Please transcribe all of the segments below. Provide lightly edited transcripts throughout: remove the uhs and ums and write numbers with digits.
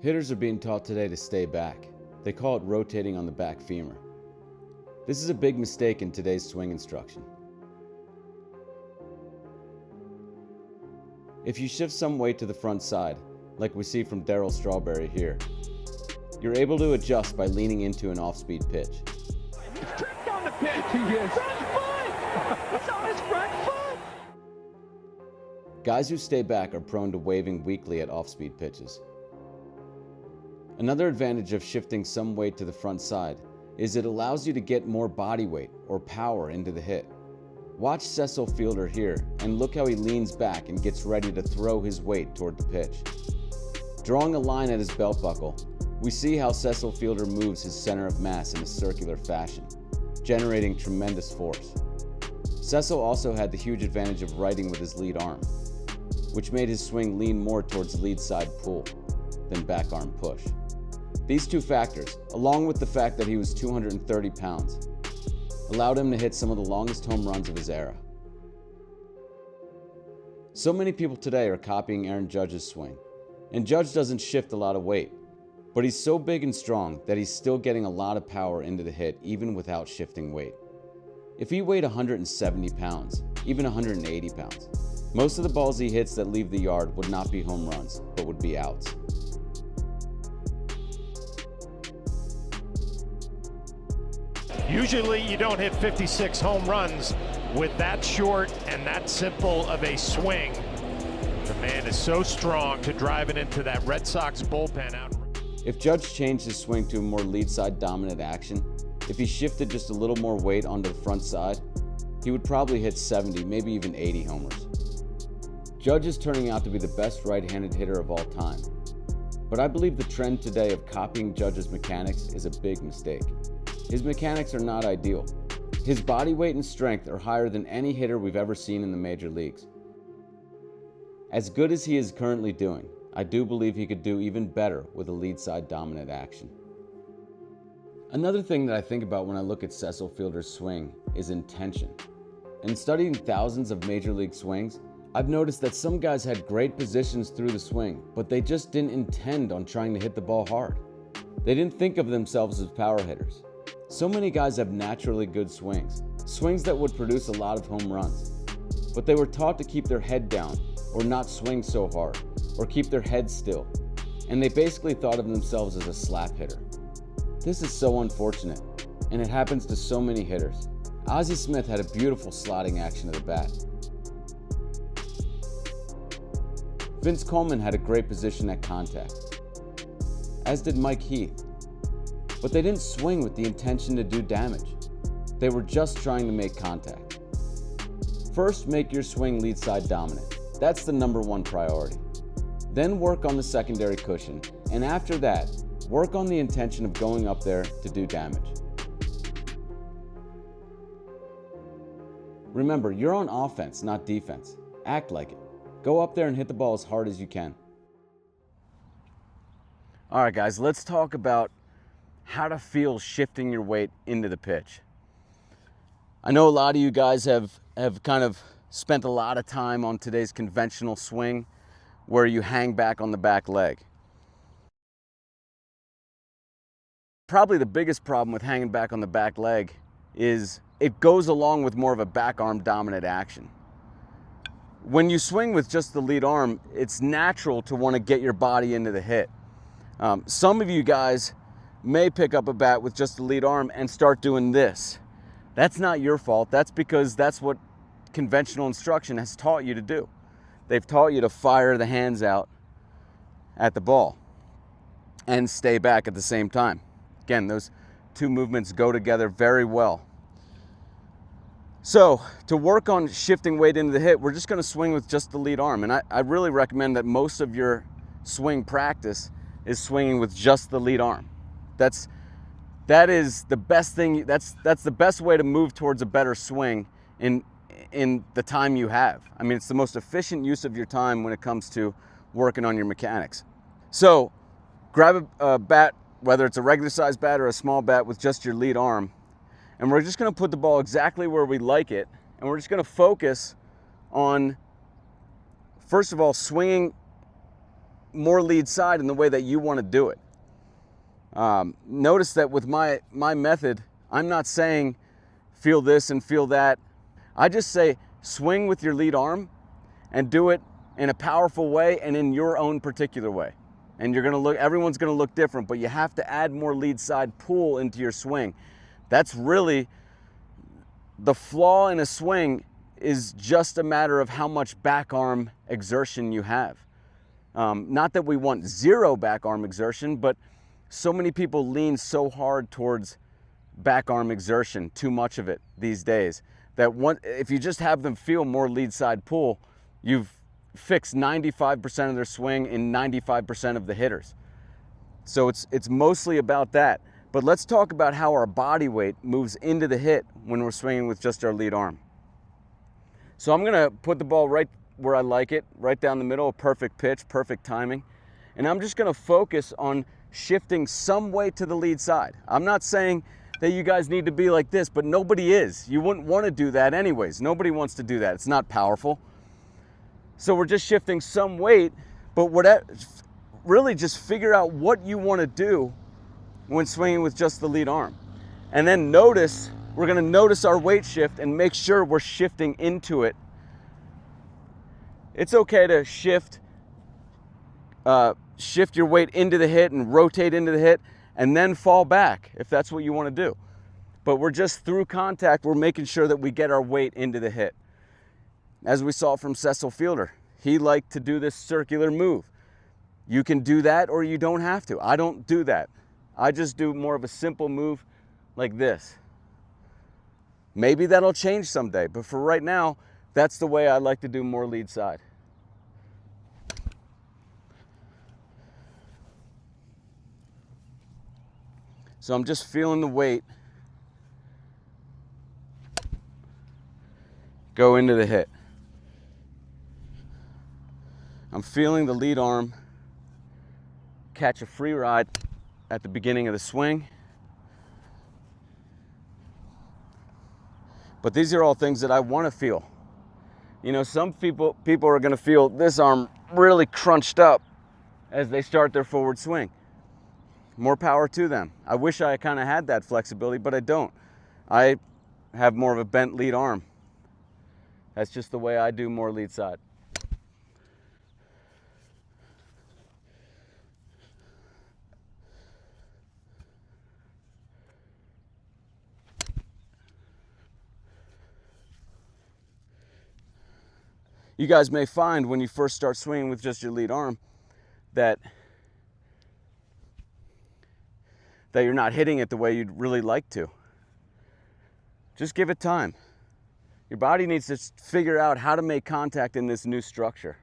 Hitters are being taught today to stay back. They call it rotating on the back femur. This is a big mistake in today's swing instruction. If you shift some weight to the front side, like we see from Darryl Strawberry here, you're able to adjust by leaning into an off-speed pitch. He's tripped on the pitch. He is. Front foot. It's on his front foot. Guys who stay back are prone to waving weakly at off-speed pitches. Another advantage of shifting some weight to the front side is it allows you to get more body weight or power into the hit. Watch Cecil Fielder here and look how he leans back and gets ready to throw his weight toward the pitch. Drawing a line at his belt buckle, we see how Cecil Fielder moves his center of mass in a circular fashion, generating tremendous force. Cecil also had the huge advantage of righting with his lead arm, which made his swing lean more towards lead side pull than back arm push. These two factors, along with the fact that he was 230 pounds, allowed him to hit some of the longest home runs of his era. So many people today are copying Aaron Judge's swing, and Judge doesn't shift a lot of weight, but he's so big and strong that he's still getting a lot of power into the hit even without shifting weight. If he weighed 170 pounds, even 180 pounds, most of the balls he hits that leave the yard would not be home runs, but would be outs. Usually you don't hit 56 home runs with that short and that simple of a swing. The man is so strong to drive it into that Red Sox bullpen out. If Judge changed his swing to a more lead side dominant action, if he shifted just a little more weight onto the front side, he would probably hit 70, maybe even 80 homers. Judge is turning out to be the best right-handed hitter of all time. But I believe the trend today of copying Judge's mechanics is a big mistake. His mechanics are not ideal. His body weight and strength are higher than any hitter we've ever seen in the major leagues. As good as he is currently doing, I do believe he could do even better with a lead side dominant action. Another thing that I think about when I look at Cecil Fielder's swing is intention. In studying thousands of major league swings, I've noticed that some guys had great positions through the swing, but they just didn't intend on trying to hit the ball hard. They didn't think of themselves as power hitters. So many guys have naturally good swings, swings that would produce a lot of home runs, but they were taught to keep their head down or not swing so hard or keep their head still, and they basically thought of themselves as a slap hitter. This is so unfortunate, and it happens to so many hitters. Ozzie Smith had a beautiful slotting action of the bat. Vince Coleman had a great position at contact, as did Mike Heath. But they didn't swing with the intention to do damage. They were just trying to make contact. First, make your swing lead side dominant. That's the number one priority. Then work on the secondary cushion, and after that, work on the intention of going up there to do damage. Remember, you're on offense, not defense. Act like it. Go up there and hit the ball as hard as you can. All right, guys, let's talk about how to feel shifting your weight into the pitch. I know a lot of you guys have kind of spent a lot of time on today's conventional swing where you hang back on the back leg. Probably the biggest problem with hanging back on the back leg is it goes along with more of a back arm dominant action. When you swing with just the lead arm, it's natural to want to get your body into the hit. Some of you guys may pick up a bat with just the lead arm and start doing this. That's not your fault. That's because that's what conventional instruction has taught you to do. They've taught you to fire the hands out at the ball and stay back at the same time. Again, those two movements go together very well. So to work on shifting weight into the hit, we're just going to swing with just the lead arm. And I really recommend that most of your swing practice is swinging with just the lead arm. That is the best thing. That's the best way to move towards a better swing in the time you have. I mean, it's the most efficient use of your time when it comes to working on your mechanics. So grab a bat, whether it's a regular size bat or a small bat with just your lead arm, and we're just going to put the ball exactly where we like it, and we're just going to focus on, first of all, swinging more lead side in the way that you want to do it. Notice that with my method, I'm not saying feel this and feel that. I just say swing with your lead arm and do it in a powerful way and in your own particular way. And everyone's gonna look different, but you have to add more lead side pull into your swing. That's really the flaw in a swing, is just a matter of how much back arm exertion you have. Not that we want zero back arm exertion, but so many people lean so hard towards back arm exertion, too much of it these days, that if you just have them feel more lead side pull, you've fixed 95% of their swing in 95% of the hitters. So it's mostly about that. But let's talk about how our body weight moves into the hit when we're swinging with just our lead arm. So I'm gonna put the ball right where I like it, right down the middle, a perfect pitch, perfect timing. And I'm just gonna focus on shifting some weight to the lead side. I'm not saying that you guys need to be like this, but nobody is. You wouldn't want to do that anyways. Nobody wants to do that. It's not powerful. So we're just shifting some weight, but really just figure out what you want to do when swinging with just the lead arm. And then we're gonna notice our weight shift and make sure we're shifting into it. It's okay to shift your weight into the hit and rotate into the hit and then fall back if that's what you want to do. But we're just through contact, we're making sure that we get our weight into the hit. As we saw from Cecil Fielder, he liked to do this circular move. You can do that or you don't have to. I don't do that. I just do more of a simple move like this. Maybe that'll change someday, but for right now, that's the way I like to do more lead side. So I'm just feeling the weight go into the hit. I'm feeling the lead arm catch a free ride at the beginning of the swing. But these are all things that I want to feel. You know, some people are going to feel this arm really crunched up as they start their forward swing. More power to them. I wish I kind of had that flexibility, but I don't. I have more of a bent lead arm. That's just the way I do more lead side. You guys may find when you first start swinging with just your lead arm that you're not hitting it the way you'd really like to. Just give it time. Your body needs to figure out how to make contact in this new structure.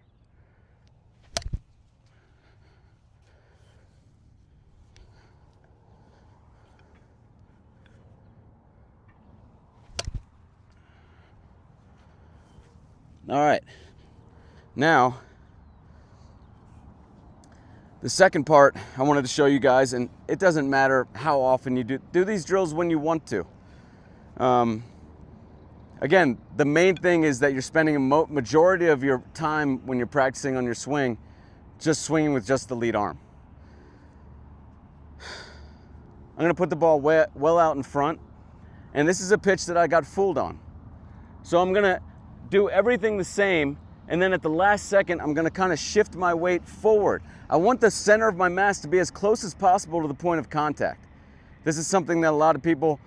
All right, now the second part I wanted to show you guys, and it doesn't matter how often you do these drills when you want to. Again, the main thing is that you're spending a majority of your time when you're practicing on your swing just swinging with just the lead arm. I'm gonna put the ball well out in front, and this is a pitch that I got fooled on. So I'm gonna do everything the same, and then at the last second, I'm gonna kind of shift my weight forward. I want the center of my mass to be as close as possible to the point of contact. This is something that a lot of people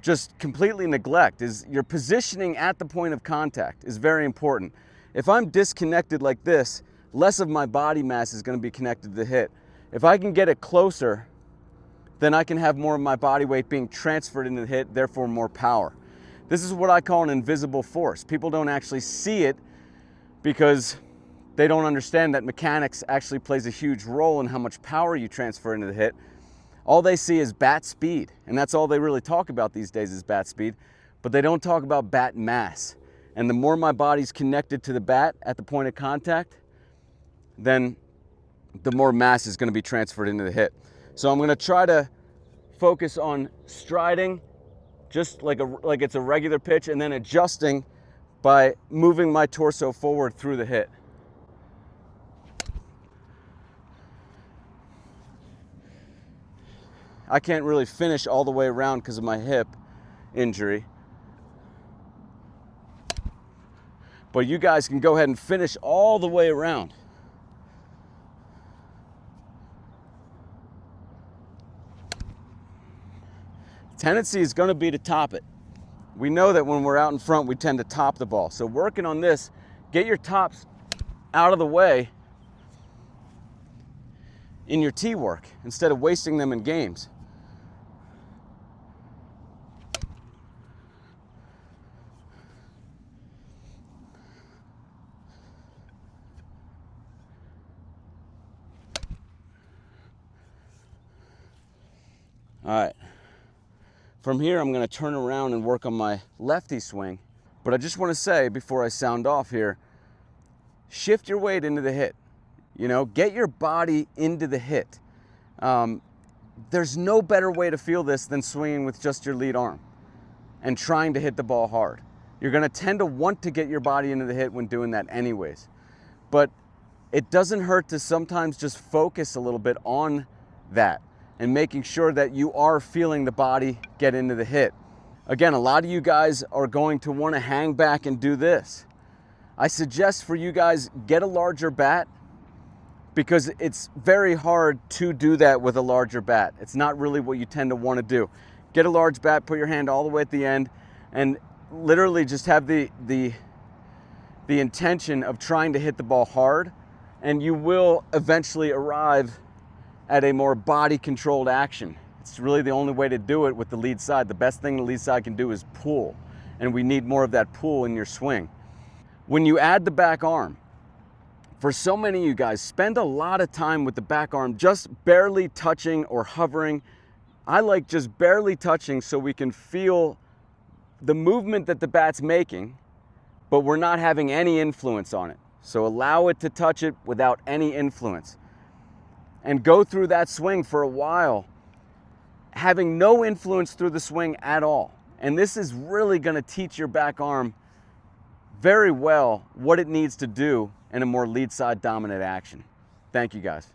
just completely neglect, is your positioning at the point of contact is very important. If I'm disconnected like this, less of my body mass is gonna be connected to the hit. If I can get it closer, then I can have more of my body weight being transferred into the hit, therefore more power. This is what I call an invisible force. People don't actually see it because they don't understand that mechanics actually plays a huge role in how much power you transfer into the hit. All they see is bat speed, and that's all they really talk about these days is bat speed, but they don't talk about bat mass. And the more my body's connected to the bat at the point of contact, then the more mass is going to be transferred into the hit. So I'm going to try to focus on striding just like it's a regular pitch, and then adjusting by moving my torso forward through the hit. I can't really finish all the way around because of my hip injury. But you guys can go ahead and finish all the way around. Tendency is going to be to top it. We know that when we're out in front, we tend to top the ball. So working on this, get your tops out of the way in your tee work instead of wasting them in games. All right. From here, I'm going to turn around and work on my lefty swing. But I just want to say before I sound off here, shift your weight into the hit. You know, get your body into the hit. There's no better way to feel this than swinging with just your lead arm and trying to hit the ball hard. You're going to tend to want to get your body into the hit when doing that anyways. But it doesn't hurt to sometimes just focus a little bit on that and making sure that you are feeling the body get into the hit. Again, a lot of you guys are going to want to hang back and do this. I suggest for you guys, get a larger bat, because it's very hard to do that with a larger bat. It's not really what you tend to want to do. Get a large bat, put your hand all the way at the end, and literally just have the intention of trying to hit the ball hard, and you will eventually arrive at a more body-controlled action. It's really the only way to do it with the lead side. The best thing the lead side can do is pull, and we need more of that pull in your swing. When you add the back arm, for so many of you guys, spend a lot of time with the back arm just barely touching or hovering. I like just barely touching so we can feel the movement that the bat's making, but we're not having any influence on it. So allow it to touch it without any influence. And go through that swing for a while, having no influence through the swing at all. And this is really going to teach your back arm very well what it needs to do in a more lead side dominant action. Thank you guys.